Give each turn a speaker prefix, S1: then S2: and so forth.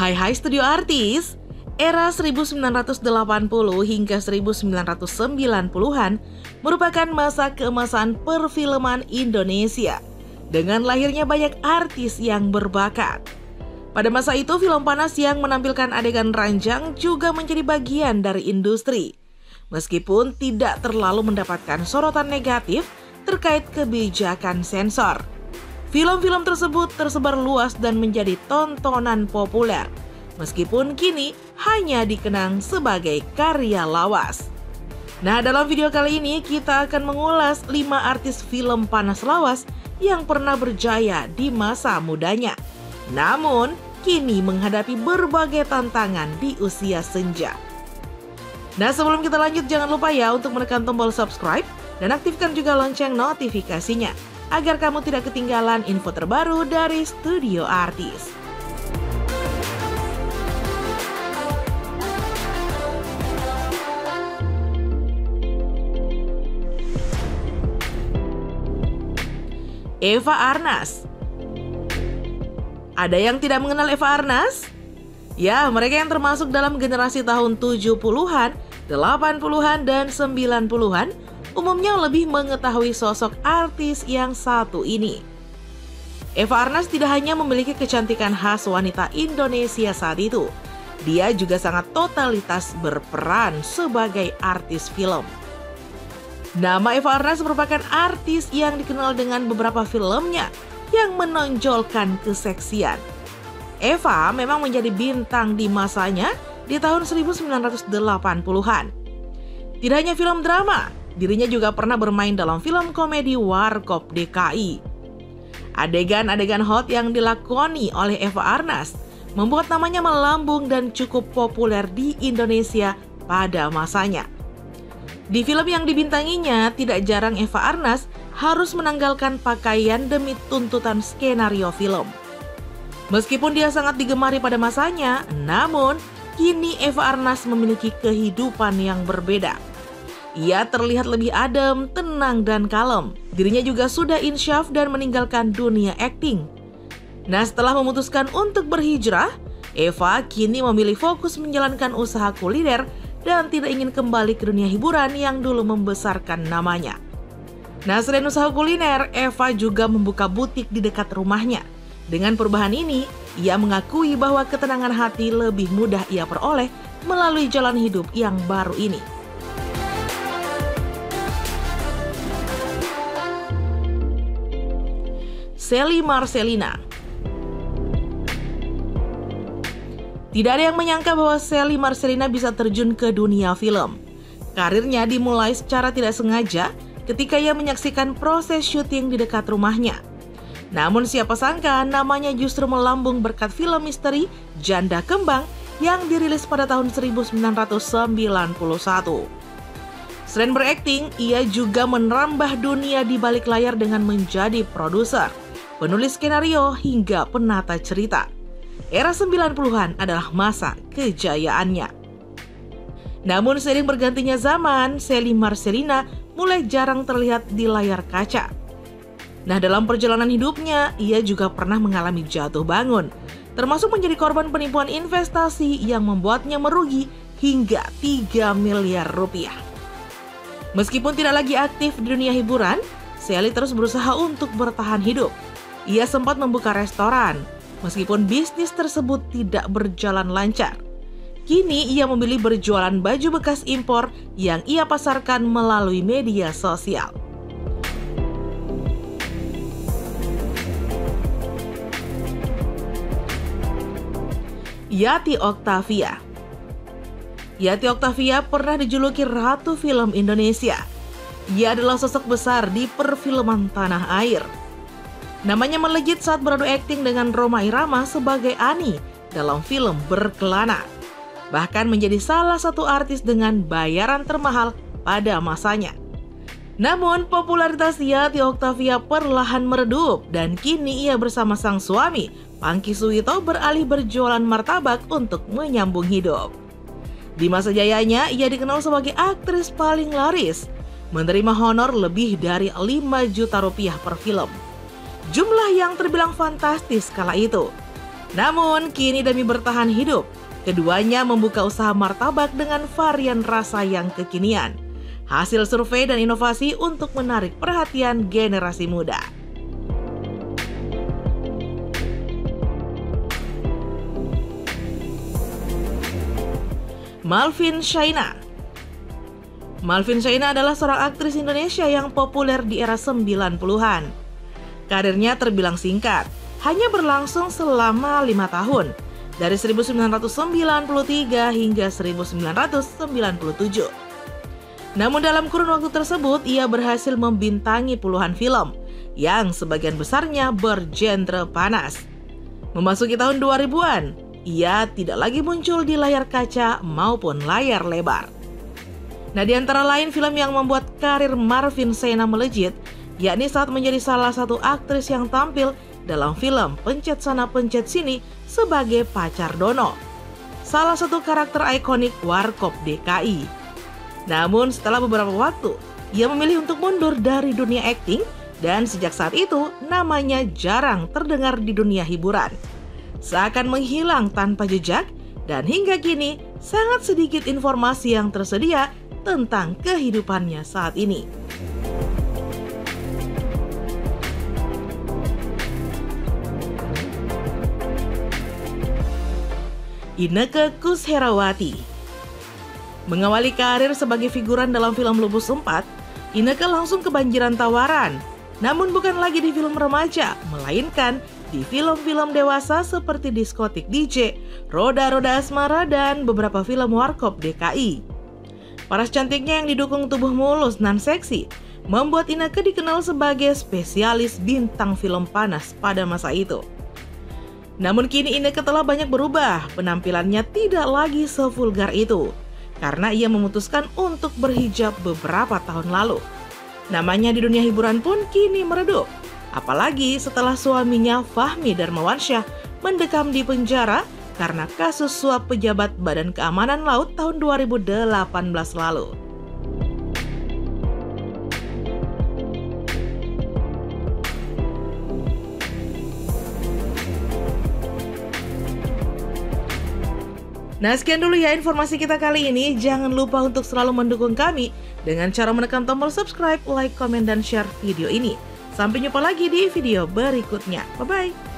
S1: Hai studio artis, era 1980 hingga 1990-an merupakan masa keemasan perfilman Indonesia dengan lahirnya banyak artis yang berbakat. Pada masa itu, film panas yang menampilkan adegan ranjang juga menjadi bagian dari industri, meskipun tidak terlalu mendapatkan sorotan negatif terkait kebijakan sensor. Film-film tersebut tersebar luas dan menjadi tontonan populer, meskipun kini hanya dikenang sebagai karya lawas. Nah, dalam video kali ini kita akan mengulas 5 artis film panas lawas yang pernah berjaya di masa mudanya, namun kini menghadapi berbagai tantangan di usia senja. Nah, sebelum kita lanjut, jangan lupa ya untuk menekan tombol subscribe dan aktifkan juga lonceng notifikasinya, agar kamu tidak ketinggalan info terbaru dari Studio Artis. Eva Arnaz. Ada yang tidak mengenal Eva Arnaz? Ya, mereka yang termasuk dalam generasi tahun 70-an, 80-an, dan 90-an umumnya lebih mengetahui sosok artis yang satu ini. Eva Arnaz tidak hanya memiliki kecantikan khas wanita Indonesia saat itu, dia juga sangat totalitas berperan sebagai artis film. Nama Eva Arnaz merupakan artis yang dikenal dengan beberapa filmnya yang menonjolkan keseksian. Eva memang menjadi bintang di masanya di tahun 1980-an. Tidak hanya film drama, dirinya juga pernah bermain dalam film komedi Warkop DKI. Adegan-adegan hot yang dilakoni oleh Eva Arnaz membuat namanya melambung dan cukup populer di Indonesia pada masanya. Di film yang dibintanginya, tidak jarang Eva Arnaz harus menanggalkan pakaian demi tuntutan skenario film. Meskipun dia sangat digemari pada masanya, namun kini Eva Arnaz memiliki kehidupan yang berbeda. Ia terlihat lebih adem, tenang, dan kalem. Dirinya juga sudah insyaf dan meninggalkan dunia akting. Nah, setelah memutuskan untuk berhijrah, Eva kini memilih fokus menjalankan usaha kuliner dan tidak ingin kembali ke dunia hiburan yang dulu membesarkan namanya. Nah, selain usaha kuliner, Eva juga membuka butik di dekat rumahnya. Dengan perubahan ini, ia mengakui bahwa ketenangan hati lebih mudah ia peroleh melalui jalan hidup yang baru ini. Shelly Marcelina. Tidak ada yang menyangka bahwa Shelly Marcelina bisa terjun ke dunia film. Karirnya dimulai secara tidak sengaja ketika ia menyaksikan proses syuting di dekat rumahnya. Namun siapa sangka namanya justru melambung berkat film misteri Janda Kembang yang dirilis pada tahun 1991. Selain berakting, ia juga menambah dunia di balik layar dengan menjadi produser, penulis skenario, hingga penata cerita. Era 90-an adalah masa kejayaannya. Namun seiring bergantinya zaman, Shelly Marcelina mulai jarang terlihat di layar kaca. Nah, dalam perjalanan hidupnya, ia juga pernah mengalami jatuh bangun, termasuk menjadi korban penipuan investasi yang membuatnya merugi hingga 3 miliar rupiah. Meskipun tidak lagi aktif di dunia hiburan, Shelly terus berusaha untuk bertahan hidup. Ia sempat membuka restoran, meskipun bisnis tersebut tidak berjalan lancar. Kini ia memilih berjualan baju bekas impor yang ia pasarkan melalui media sosial. Yati Octavia. Yati Octavia pernah dijuluki Ratu Film Indonesia. Ia adalah sosok besar di perfilman tanah air. Namanya melejit saat beradu akting dengan Rhoma Irama sebagai Ani dalam film Berkelana. Bahkan menjadi salah satu artis dengan bayaran termahal pada masanya. Namun popularitas Yati Octavia perlahan meredup dan kini ia bersama sang suami, Pangky Suwito, beralih berjualan martabak untuk menyambung hidup. Di masa jayanya, ia dikenal sebagai aktris paling laris, menerima honor lebih dari 5 juta rupiah per film. Jumlah yang terbilang fantastis kala itu. Namun, kini demi bertahan hidup, keduanya membuka usaha martabak dengan varian rasa yang kekinian. Hasil survei dan inovasi untuk menarik perhatian generasi muda. Malvin Shaina. Malvin Shaina adalah seorang aktris Indonesia yang populer di era 90-an. Karirnya terbilang singkat, hanya berlangsung selama 5 tahun, dari 1993 hingga 1997. Namun dalam kurun waktu tersebut, ia berhasil membintangi puluhan film, yang sebagian besarnya bergenre panas. Memasuki tahun 2000-an, ia tidak lagi muncul di layar kaca maupun layar lebar. Nah, di antara lain film yang membuat karir Malvin Shaina melejit, yakni saat menjadi salah satu aktris yang tampil dalam film Pencet Sana Pencet Sini sebagai pacar Dono, salah satu karakter ikonik Warkop DKI. Namun setelah beberapa waktu, ia memilih untuk mundur dari dunia akting dan sejak saat itu namanya jarang terdengar di dunia hiburan. Seakan menghilang tanpa jejak, dan hingga kini sangat sedikit informasi yang tersedia tentang kehidupannya saat ini. Inneke Koesherawati. Mengawali karir sebagai figuran dalam film Lupus 4, Inneke langsung kebanjiran tawaran. Namun bukan lagi di film remaja, melainkan di film-film dewasa seperti Diskotik DJ, Roda-Roda Asmara, dan beberapa film Warkop DKI. Paras cantiknya yang didukung tubuh mulus nan seksi membuat Inneke dikenal sebagai spesialis bintang film panas pada masa itu. Namun kini Inneke telah banyak berubah, penampilannya tidak lagi sevulgar itu, karena ia memutuskan untuk berhijab beberapa tahun lalu. Namanya di dunia hiburan pun kini meredup, apalagi setelah suaminya Fahmi Darmawansyah mendekam di penjara karena kasus suap pejabat Badan Keamanan Laut tahun 2018 lalu. Nah, sekian dulu ya informasi kita kali ini. Jangan lupa untuk selalu mendukung kami dengan cara menekan tombol subscribe, like, komen, dan share video ini. Sampai jumpa lagi di video berikutnya. Bye-bye.